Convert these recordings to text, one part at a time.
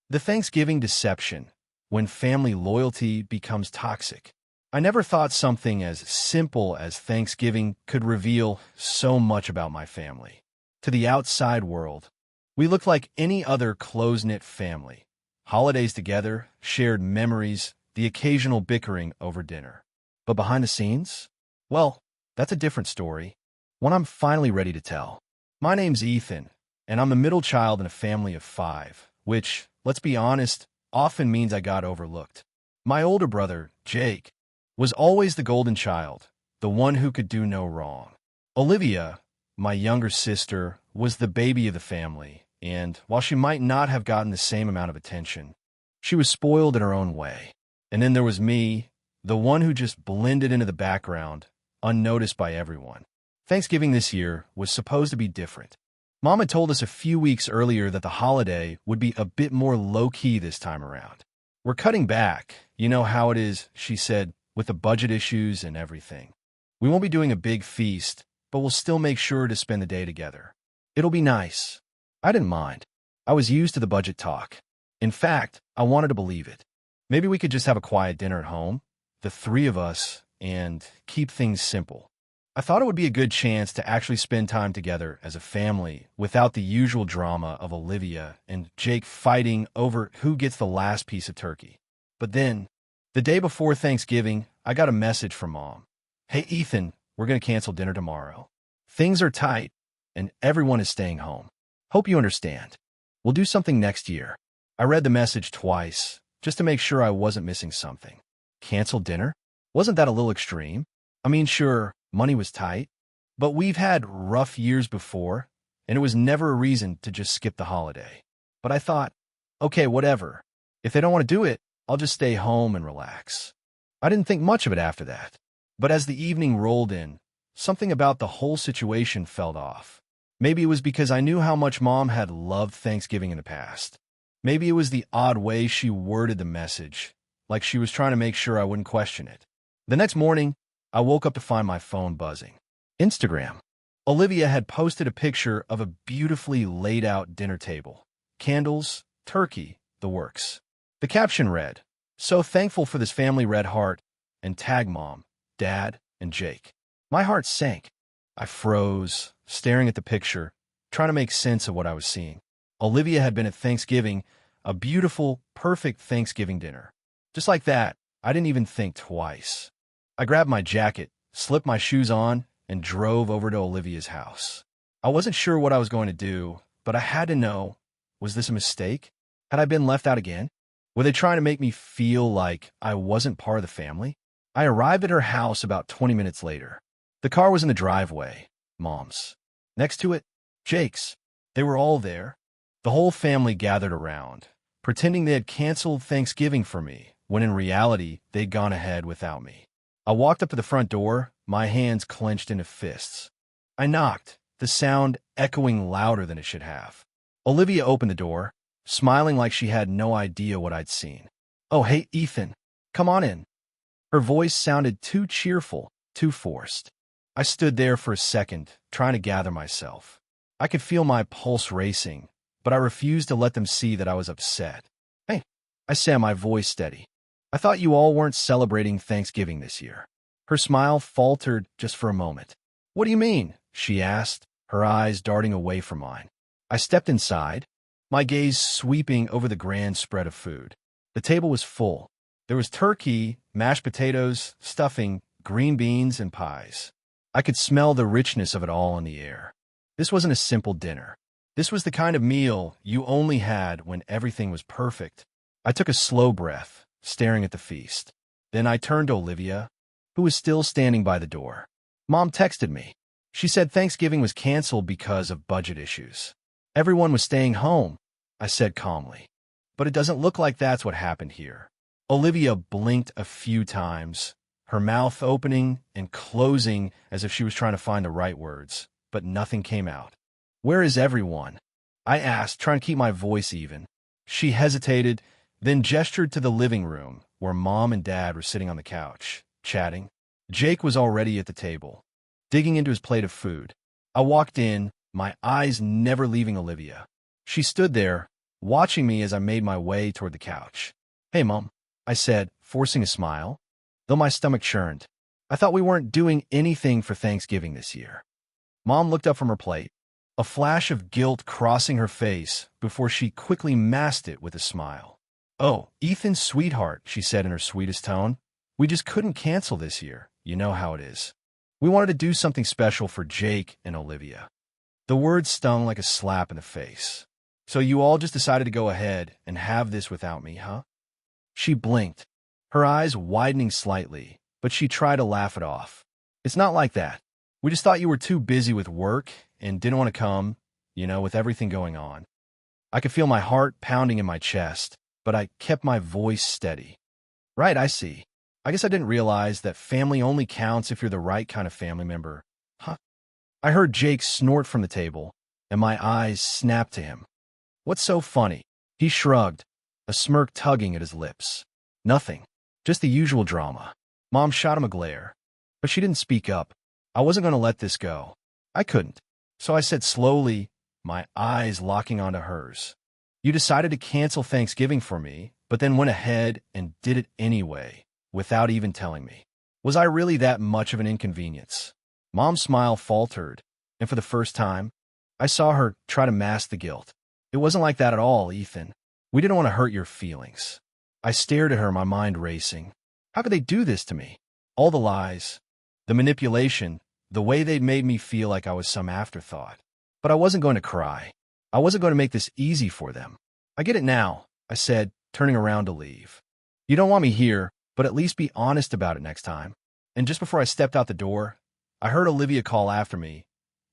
The Thanksgiving deception, when family loyalty becomes toxic. I never thought something as simple as Thanksgiving could reveal so much about my family. To the outside world, we looked like any other close-knit family. Holidays together, shared memories, the occasional bickering over dinner. But behind the scenes? Well, that's a different story, one I'm finally ready to tell. My name's Ethan, and I'm the middle child in a family of 5, which, let's be honest, often means I got overlooked. My older brother, Jake, was always the golden child, the one who could do no wrong. Olivia, my younger sister, was the baby of the family, and while she might not have gotten the same amount of attention, she was spoiled in her own way. And then there was me, the one who just blended into the background, unnoticed by everyone. Thanksgiving this year was supposed to be different. Mom had told us a few weeks earlier that the holiday would be a bit more low-key this time around. We're cutting back, you know how it is, she said, with the budget issues and everything. We won't be doing a big feast, but we'll still make sure to spend the day together. It'll be nice. I didn't mind. I was used to the budget talk. In fact, I wanted to believe it. Maybe we could just have a quiet dinner at home, the 3 of us, and keep things simple. I thought it would be a good chance to actually spend time together as a family without the usual drama of Olivia and Jake fighting over who gets the last piece of turkey. But then, the day before Thanksgiving, I got a message from Mom. "Hey, Ethan, we're going to cancel dinner tomorrow. Things are tight, and everyone is staying home. Hope you understand. We'll do something next year." I read the message twice, just to make sure I wasn't missing something. Cancel dinner? Wasn't that a little extreme? I mean, sure, money was tight, but we've had rough years before, and it was never a reason to just skip the holiday. But I thought, okay, whatever. If they don't want to do it, I'll just stay home and relax. I didn't think much of it after that. But as the evening rolled in, something about the whole situation felt off. Maybe it was because I knew how much Mom had loved Thanksgiving in the past. Maybe it was the odd way she worded the message, like she was trying to make sure I wouldn't question it. The next morning, I woke up to find my phone buzzing. Instagram. Olivia had posted a picture of a beautifully laid-out dinner table. Candles, turkey, the works. The caption read, "So thankful for this family red heart," and tag Mom, Dad, and Jake. My heart sank. I froze, staring at the picture, trying to make sense of what I was seeing. Olivia had been at Thanksgiving, a beautiful, perfect Thanksgiving dinner. Just like that, I didn't even think twice. I grabbed my jacket, slipped my shoes on, and drove over to Olivia's house. I wasn't sure what I was going to do, but I had to know, was this a mistake? Had I been left out again? Were they trying to make me feel like I wasn't part of the family? I arrived at her house about 20 minutes later. The car was in the driveway, Mom's. Next to it, Jake's. They were all there. The whole family gathered around, pretending they had canceled Thanksgiving for me, when in reality, they'd gone ahead without me. I walked up to the front door, my hands clenched into fists. I knocked, the sound echoing louder than it should have. Olivia opened the door, smiling like she had no idea what I'd seen. "Oh, hey, Ethan, come on in." Her voice sounded too cheerful, too forced. I stood there for a second, trying to gather myself. I could feel my pulse racing, but I refused to let them see that I was upset. "Hey," I said, my voice steady. "I thought you all weren't celebrating Thanksgiving this year." Her smile faltered just for a moment. "What do you mean?" she asked, her eyes darting away from mine. I stepped inside, my gaze sweeping over the grand spread of food. The table was full. There was turkey, mashed potatoes, stuffing, green beans, and pies. I could smell the richness of it all in the air. This wasn't a simple dinner. This was the kind of meal you only had when everything was perfect. I took a slow breath, staring at the feast. Then I turned to Olivia, who was still standing by the door. Mom texted me. She said Thanksgiving was canceled because of budget issues. Everyone was staying home, I said calmly. But it doesn't look like that's what happened here. Olivia blinked a few times, her mouth opening and closing as if she was trying to find the right words, but nothing came out. "Where is everyone?" I asked, trying to keep my voice even. She hesitated, then gestured to the living room, where Mom and Dad were sitting on the couch, chatting. Jake was already at the table, digging into his plate of food. I walked in, my eyes never leaving Olivia. She stood there, watching me as I made my way toward the couch. "Hey, Mom," I said, forcing a smile, though my stomach churned. "I thought we weren't doing anything for Thanksgiving this year." Mom looked up from her plate, a flash of guilt crossing her face before she quickly masked it with a smile. "Oh, Ethan, sweetheart," she said in her sweetest tone, "we just couldn't cancel this year. You know how it is. We wanted to do something special for Jake and Olivia." The words stung like a slap in the face. "So you all just decided to go ahead and have this without me, huh?" She blinked, her eyes widening slightly, but she tried to laugh it off. "It's not like that. We just thought you were too busy with work and didn't want to come, with everything going on." I could feel my heart pounding in my chest, but I kept my voice steady. "Right, I see. I guess I didn't realize that family only counts if you're the right kind of family member, huh?" I heard Jake snort from the table, and my eyes snapped to him. "What's so funny?" He shrugged, a smirk tugging at his lips. "Nothing. Just the usual drama." Mom shot him a glare, but she didn't speak up. I wasn't going to let this go. I couldn't. So I said slowly, my eyes locking onto hers, "You decided to cancel Thanksgiving for me, but then went ahead and did it anyway, without even telling me. Was I really that much of an inconvenience?" Mom's smile faltered, and for the first time, I saw her try to mask the guilt. "It wasn't like that at all, Ethan. We didn't want to hurt your feelings." I stared at her, my mind racing. How could they do this to me? All the lies, the manipulation, the way they'd made me feel like I was some afterthought. But I wasn't going to cry. I wasn't going to make this easy for them. "I get it now," I said, turning around to leave. "You don't want me here, but at least be honest about it next time." And just before I stepped out the door, I heard Olivia call after me,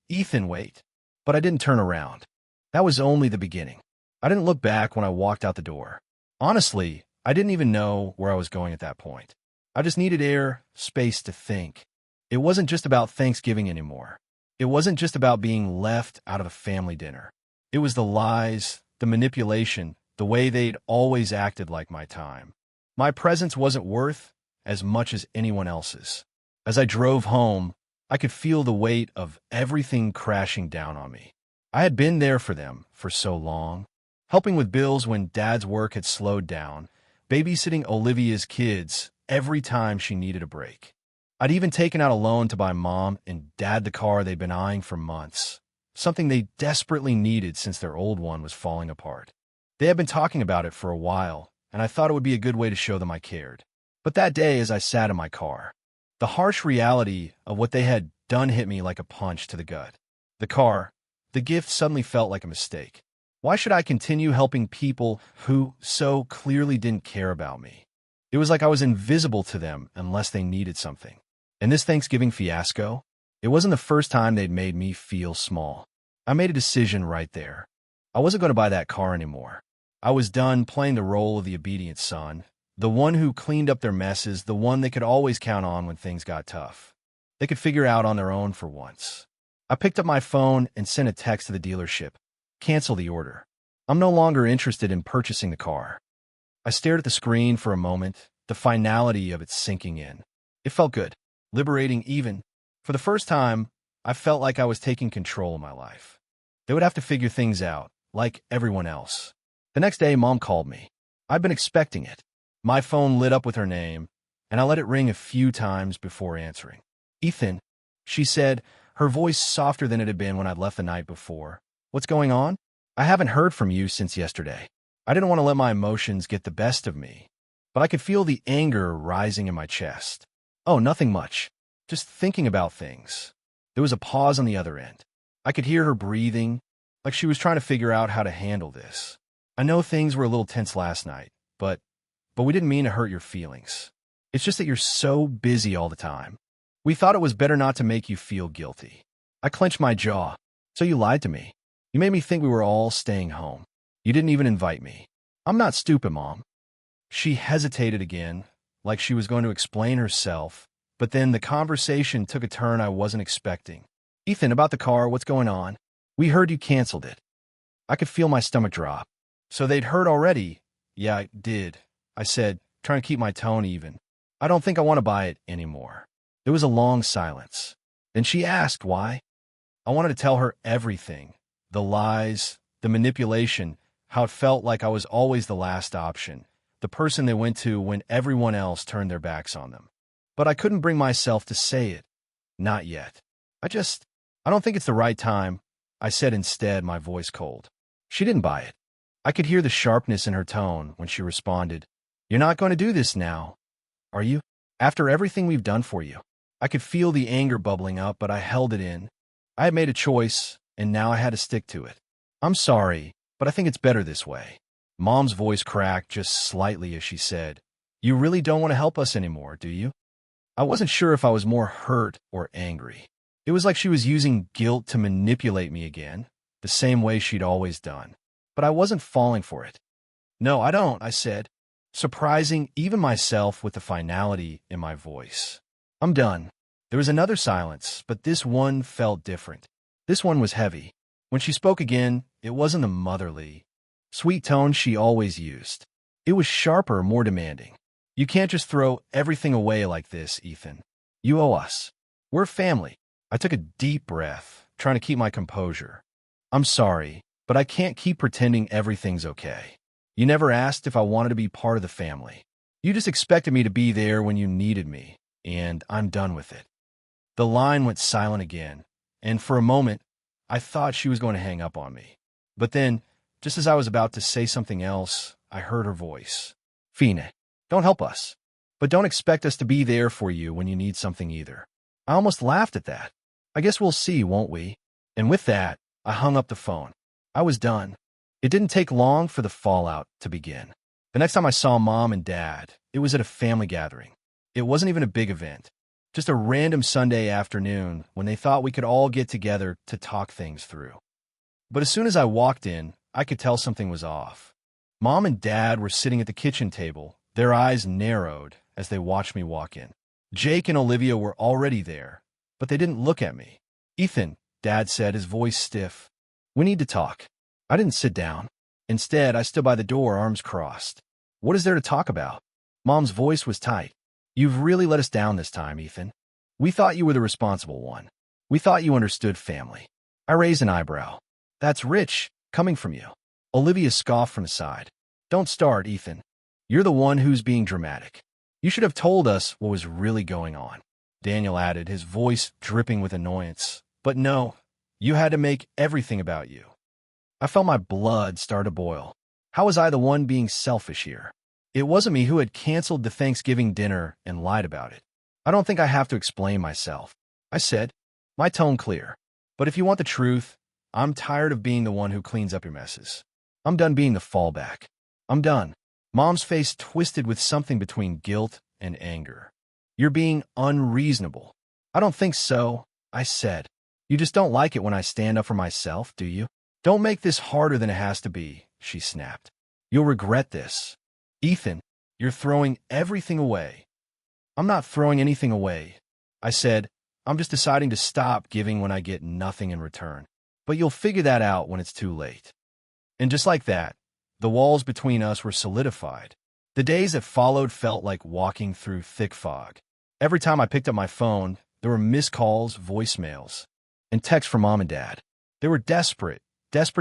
"Ethan, wait." But I didn't turn around. That was only the beginning. I didn't look back when I walked out the door. Honestly, I didn't even know where I was going at that point. I just needed air, space to think. It wasn't just about Thanksgiving anymore. It wasn't just about being left out of a family dinner. It was the lies, the manipulation, the way they'd always acted like my time. My presence wasn't worth as much as anyone else's. As I drove home, I could feel the weight of everything crashing down on me. I had been there for them for so long, helping with bills when Dad's work had slowed down, babysitting Olivia's kids every time she needed a break. I'd even taken out a loan to buy Mom and Dad the car they'd been eyeing for months, something they desperately needed since their old one was falling apart. They had been talking about it for a while, and I thought it would be a good way to show them I cared. But that day, as I sat in my car, the harsh reality of what they had done hit me like a punch to the gut. The car, the gift, suddenly felt like a mistake. Why should I continue helping people who so clearly didn't care about me? It was like I was invisible to them unless they needed something. And this Thanksgiving fiasco, it wasn't the first time they'd made me feel small. I made a decision right there. I wasn't going to buy that car anymore. I was done playing the role of the obedient son, the one who cleaned up their messes, the one they could always count on when things got tough. They could figure out on their own for once. I picked up my phone and sent a text to the dealership. "Cancel the order. I'm no longer interested in purchasing the car." I stared at the screen for a moment, the finality of it sinking in. It felt good, liberating even. For the first time, I felt like I was taking control of my life. They would have to figure things out, like everyone else. The next day, Mom called me. I'd been expecting it. My phone lit up with her name, and I let it ring a few times before answering. "Ethan," she said, her voice softer than it had been when I'd left the night before. "What's going on? I haven't heard from you since yesterday." I didn't want to let my emotions get the best of me, but I could feel the anger rising in my chest. "Oh, nothing much. Just thinking about things." There was a pause on the other end. I could hear her breathing, like she was trying to figure out how to handle this. "I know things were a little tense last night, but we didn't mean to hurt your feelings. It's just that you're so busy all the time. We thought it was better not to make you feel guilty." I clenched my jaw. "So you lied to me. You made me think we were all staying home. You didn't even invite me." "I'm not stupid, Mom." She hesitated again, like she was going to explain herself, but then the conversation took a turn I wasn't expecting. "Ethan, about the car, what's going on? We heard you canceled it." I could feel my stomach drop. "So they'd heard already?" "Yeah, I did," I said, trying to keep my tone even. "I don't think I want to buy it anymore." There was a long silence. Then she asked why. I wanted to tell her everything. The lies, the manipulation, how it felt like I was always the last option, the person they went to when everyone else turned their backs on them. But I couldn't bring myself to say it. Not yet. I don't think it's the right time, I said instead, my voice cold. She didn't buy it. I could hear the sharpness in her tone when she responded, "You're not going to do this now, are you? After everything we've done for you." I could feel the anger bubbling up, but I held it in. I had made a choice, and now I had to stick to it. "I'm sorry, but I think it's better this way." Mom's voice cracked just slightly as she said, "You really don't want to help us anymore, do you?" I wasn't sure if I was more hurt or angry. It was like she was using guilt to manipulate me again, the same way she'd always done. But I wasn't falling for it. "No, I don't," I said, surprising even myself with the finality in my voice. "I'm done." There was another silence, but this one felt different. This one was heavy. When she spoke again, it wasn't the motherly, sweet tone she always used. It was sharper, more demanding. "You can't just throw everything away like this, Ethan. You owe us. We're family." I took a deep breath, trying to keep my composure. "I'm sorry, but I can't keep pretending everything's okay. You never asked if I wanted to be part of the family. You just expected me to be there when you needed me, and I'm done with it." The line went silent again, and for a moment, I thought she was going to hang up on me. But then, just as I was about to say something else, I heard her voice. "Fine, don't help us, but don't expect us to be there for you when you need something either." I almost laughed at that. "I guess we'll see, won't we?" And with that, I hung up the phone. I was done. It didn't take long for the fallout to begin. The next time I saw Mom and Dad, it was at a family gathering. It wasn't even a big event, just a random Sunday afternoon when they thought we could all get together to talk things through. But as soon as I walked in, I could tell something was off. Mom and Dad were sitting at the kitchen table, their eyes narrowed as they watched me walk in. Jake and Olivia were already there, but they didn't look at me. "Ethan," Dad said, his voice stiff. "We need to talk." I didn't sit down. Instead, I stood by the door, arms crossed. "What is there to talk about?" Mom's voice was tight. "You've really let us down this time, Ethan. We thought you were the responsible one. We thought you understood family." I raised an eyebrow. "That's rich, coming from you." Olivia scoffed from the side. "Don't start, Ethan. You're the one who's being dramatic. You should have told us what was really going on." Daniel added, his voice dripping with annoyance. "But no, you had to make everything about you." I felt my blood start to boil. How was I the one being selfish here? It wasn't me who had canceled the Thanksgiving dinner and lied about it. "I don't think I have to explain myself," I said, my tone clear. "But if you want the truth, I'm tired of being the one who cleans up your messes. I'm done being the fallback. I'm done." Mom's face twisted with something between guilt and anger. "You're being unreasonable." "I don't think so," I said. "You just don't like it when I stand up for myself, do you?" "Don't make this harder than it has to be," she snapped. "You'll regret this." "Ethan, you're throwing everything away." "I'm not throwing anything away," I said. "I'm just deciding to stop giving when I get nothing in return. But you'll figure that out when it's too late." And just like that, the walls between us were solidified. The days that followed felt like walking through thick fog. Every time I picked up my phone, there were missed calls, voicemails, and texts from Mom and Dad. They were desperate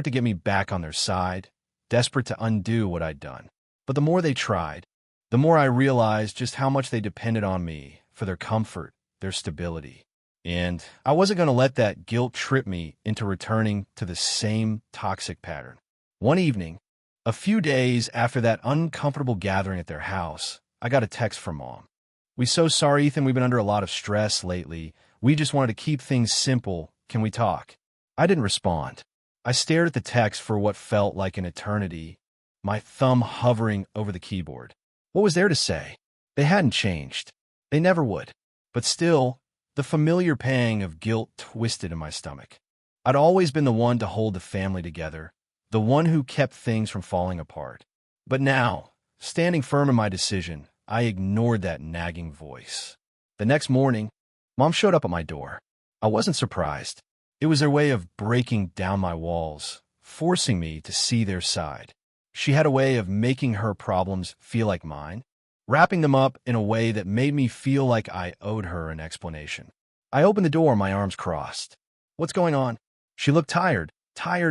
to get me back on their side, desperate to undo what I'd done. But the more they tried, the more I realized just how much they depended on me for their comfort, their stability. And I wasn't going to let that guilt trip me into returning to the same toxic pattern. One evening, a few days after that uncomfortable gathering at their house, I got a text from Mom. "We're so sorry, Ethan. We've been under a lot of stress lately. We just wanted to keep things simple. Can we talk?" I didn't respond. I stared at the text for what felt like an eternity, my thumb hovering over the keyboard. What was there to say? They hadn't changed. They never would. But still, the familiar pang of guilt twisted in my stomach. I'd always been the one to hold the family together, the one who kept things from falling apart. But now, standing firm in my decision, I ignored that nagging voice. The next morning, Mom showed up at my door. I wasn't surprised. It was their way of breaking down my walls, forcing me to see their side. She had a way of making her problems feel like mine, wrapping them up in a way that made me feel like I owed her an explanation. I opened the door, my arms crossed. "What's going on?" She looked tired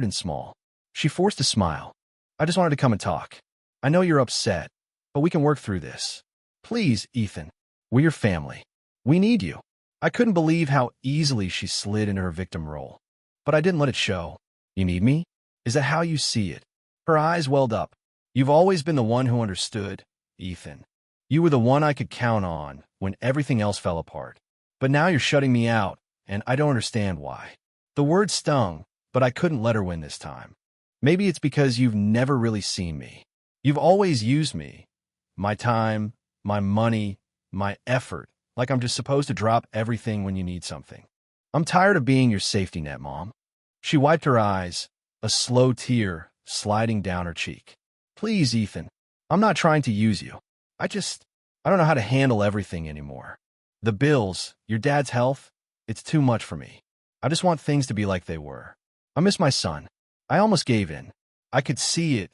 and small. She forced a smile. I just wanted to come and talk. I know you're upset, but we can work through this. Please, Ethan. We're your family. We need you. I couldn't believe how easily she slid into her victim role. But I didn't let it show. You need me? Is that how you see it? Her eyes welled up. You've always been the one who understood, Ethan. You were the one I could count on when everything else fell apart. But now you're shutting me out, and I don't understand why. The word stung, but I couldn't let her win this time. Maybe it's because you've never really seen me. You've always used me. My time, my money, my effort, like I'm just supposed to drop everything when you need something. I'm tired of being your safety net, Mom. She wiped her eyes, a slow tear sliding down her cheek. Please, Ethan, I'm not trying to use you. I don't know how to handle everything anymore. The bills, your dad's health, it's too much for me. I just want things to be like they were. I miss my son. I almost gave in. I could see it,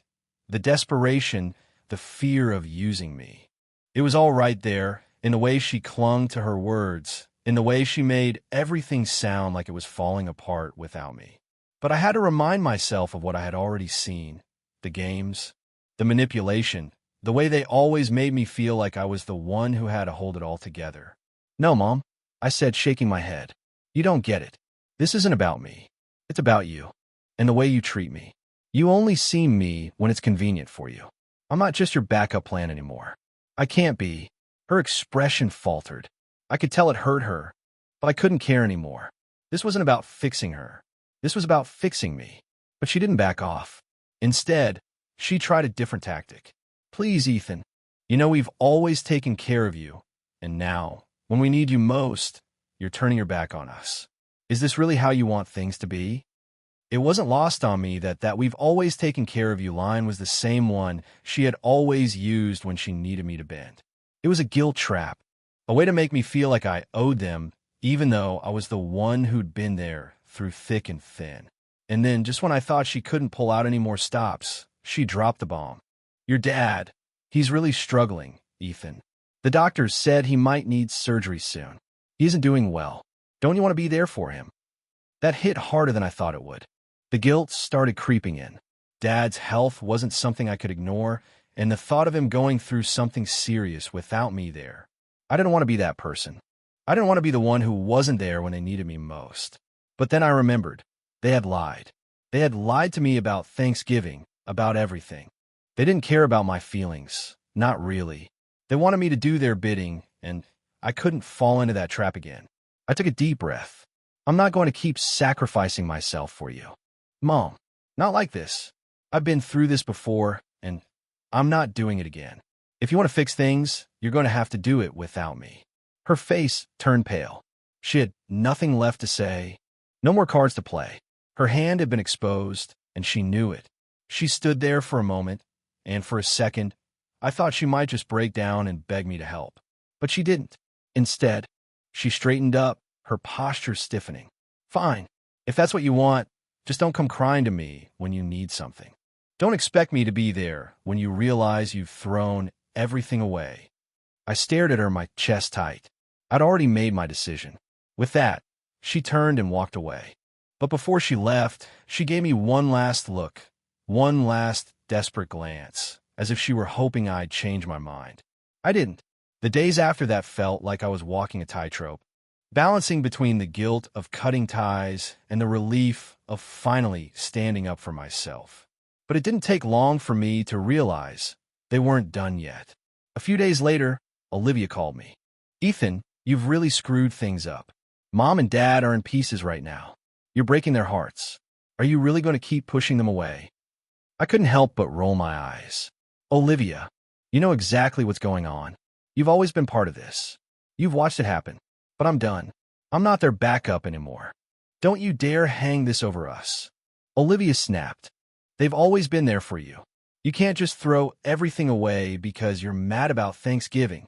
the desperation, the fear of using me. It was all right there, in the way she clung to her words, in the way she made everything sound like it was falling apart without me. But I had to remind myself of what I had already seen, the games, the manipulation, the way they always made me feel like I was the one who had to hold it all together. No, Mom, I said, shaking my head. You don't get it. This isn't about me. It's about you. And the way you treat me. You only see me when it's convenient for you. I'm not just your backup plan anymore. I can't be. Her expression faltered. I could tell it hurt her, but I couldn't care anymore. This wasn't about fixing her. This was about fixing me. But she didn't back off. Instead, she tried a different tactic. Please, Ethan. You know we've always taken care of you. And now, when we need you most, you're turning your back on us. Is this really how you want things to be? It wasn't lost on me that we've always taken care of you line was the same one she had always used when she needed me to bend. It was a guilt trap, a way to make me feel like I owed them, even though I was the one who'd been there through thick and thin. And then, just when I thought she couldn't pull out any more stops, she dropped the bomb. Your dad, he's really struggling, Ethan. The doctors said he might need surgery soon. He isn't doing well. Don't you want to be there for him? That hit harder than I thought it would. The guilt started creeping in. Dad's health wasn't something I could ignore, and the thought of him going through something serious without me there. I didn't want to be that person. I didn't want to be the one who wasn't there when they needed me most. But then I remembered. They had lied. They had lied to me about Thanksgiving, about everything. They didn't care about my feelings. Not really. They wanted me to do their bidding, and I couldn't fall into that trap again. I took a deep breath. I'm not going to keep sacrificing myself for you. Mom, not like this. I've been through this before, and I'm not doing it again. If you want to fix things, you're going to have to do it without me. Her face turned pale. She had nothing left to say, no more cards to play. Her hand had been exposed, and she knew it. She stood there for a moment, and for a second, I thought she might just break down and beg me to help. But she didn't. Instead, she straightened up, her posture stiffening. Fine. If that's what you want, just don't come crying to me when you need something. Don't expect me to be there when you realize you've thrown everything away. I stared at her, my chest tight. I'd already made my decision. With that, she turned and walked away. But before she left, she gave me one last look, one last desperate glance, as if she were hoping I'd change my mind. I didn't. The days after that felt like I was walking a tightrope, balancing between the guilt of cutting ties and the relief of finally standing up for myself. But it didn't take long for me to realize they weren't done yet. A few days later, Olivia called me. Ethan, you've really screwed things up. Mom and Dad are in pieces right now. You're breaking their hearts. Are you really going to keep pushing them away? I couldn't help but roll my eyes. Olivia, you know exactly what's going on. You've always been part of this. You've watched it happen. But I'm done. I'm not their backup anymore. Don't you dare hang this over us. Olivia snapped. They've always been there for you. You can't just throw everything away because you're mad about Thanksgiving.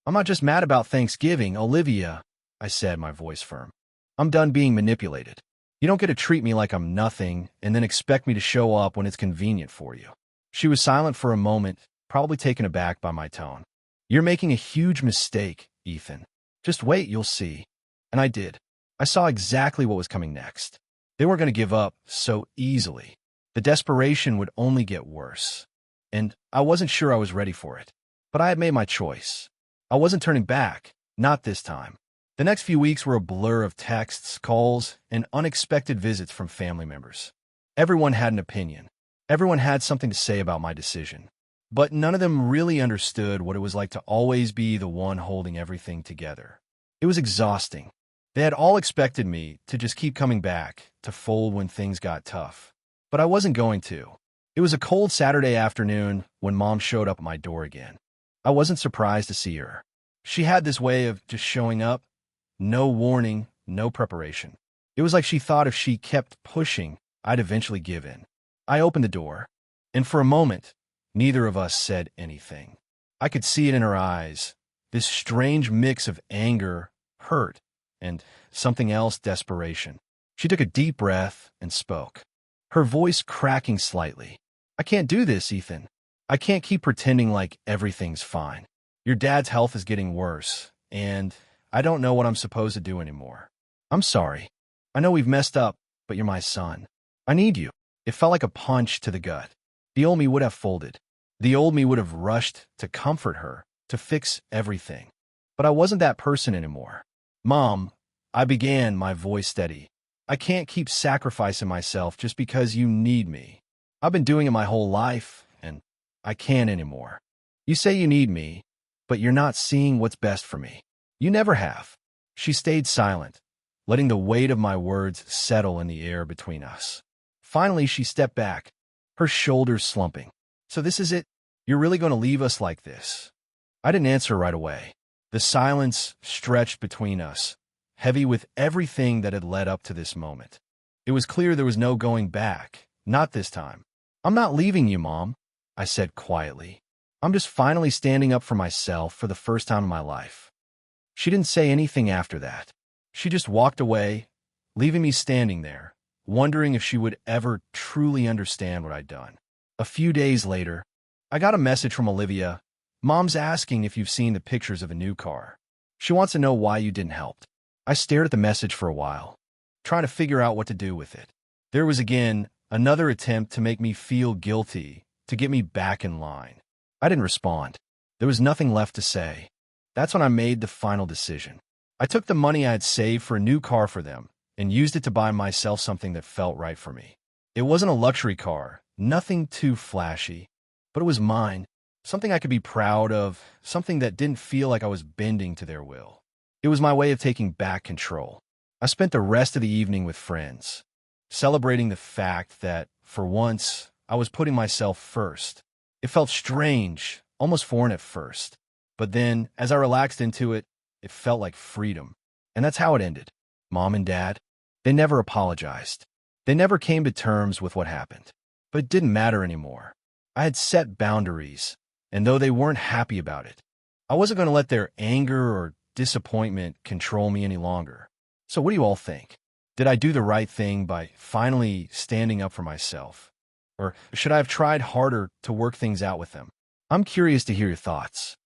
I'm not just mad about Thanksgiving, Olivia, I said, my voice firm. I'm done being manipulated. You don't get to treat me like I'm nothing and then expect me to show up when it's convenient for you. She was silent for a moment, probably taken aback by my tone. You're making a huge mistake, Ethan. Just wait, you'll see. And I did. I saw exactly what was coming next. They weren't going to give up so easily. The desperation would only get worse. And I wasn't sure I was ready for it. But I had made my choice. I wasn't turning back, not this time. The next few weeks were a blur of texts, calls, and unexpected visits from family members. Everyone had an opinion. Everyone had something to say about my decision. But none of them really understood what it was like to always be the one holding everything together. It was exhausting. They had all expected me to just keep coming back, to fold when things got tough. But I wasn't going to. It was a cold Saturday afternoon when Mom showed up at my door again. I wasn't surprised to see her. She had this way of just showing up, no warning, no preparation. It was like she thought if she kept pushing, I'd eventually give in. I opened the door, and for a moment, neither of us said anything. I could see it in her eyes, this strange mix of anger, hurt, and something else, desperation. She took a deep breath and spoke, her voice cracking slightly. "I can't do this, Ethan. I can't keep pretending like everything's fine. Your dad's health is getting worse, and I don't know what I'm supposed to do anymore. I'm sorry. I know we've messed up, but you're my son. I need you." It felt like a punch to the gut. The old me would have folded. The old me would have rushed to comfort her, to fix everything. But I wasn't that person anymore. "Mom," I began, my voice steady, "I can't keep sacrificing myself just because you need me. I've been doing it my whole life, and I can't anymore. You say you need me, but you're not seeing what's best for me. You never have." She stayed silent, letting the weight of my words settle in the air between us. Finally, she stepped back, her shoulders slumping. "So this is it? You're really going to leave us like this?" I didn't answer right away. The silence stretched between us, heavy with everything that had led up to this moment. It was clear there was no going back, not this time. "I'm not leaving you, Mom," I said quietly. "I'm just finally standing up for myself for the first time in my life." She didn't say anything after that. She just walked away, leaving me standing there, wondering if she would ever truly understand what I'd done. A few days later, I got a message from Olivia. "Mom's asking if you've seen the pictures of a new car. She wants to know why you didn't help." I stared at the message for a while, trying to figure out what to do with it. There was again another attempt to make me feel guilty, to get me back in line. I didn't respond. There was nothing left to say. That's when I made the final decision. I took the money I had saved for a new car for them and used it to buy myself something that felt right for me. It wasn't a luxury car, nothing too flashy, but it was mine, something I could be proud of, something that didn't feel like I was bending to their will. It was my way of taking back control. I spent the rest of the evening with friends, celebrating the fact that, for once, I was putting myself first. It felt strange, almost foreign at first. But then, as I relaxed into it, it felt like freedom. And that's how it ended. Mom and Dad, they never apologized. They never came to terms with what happened. But it didn't matter anymore. I had set boundaries, and though they weren't happy about it, I wasn't going to let their anger or disappointment control me any longer. So what do you all think? Did I do the right thing by finally standing up for myself? Or should I have tried harder to work things out with them? I'm curious to hear your thoughts.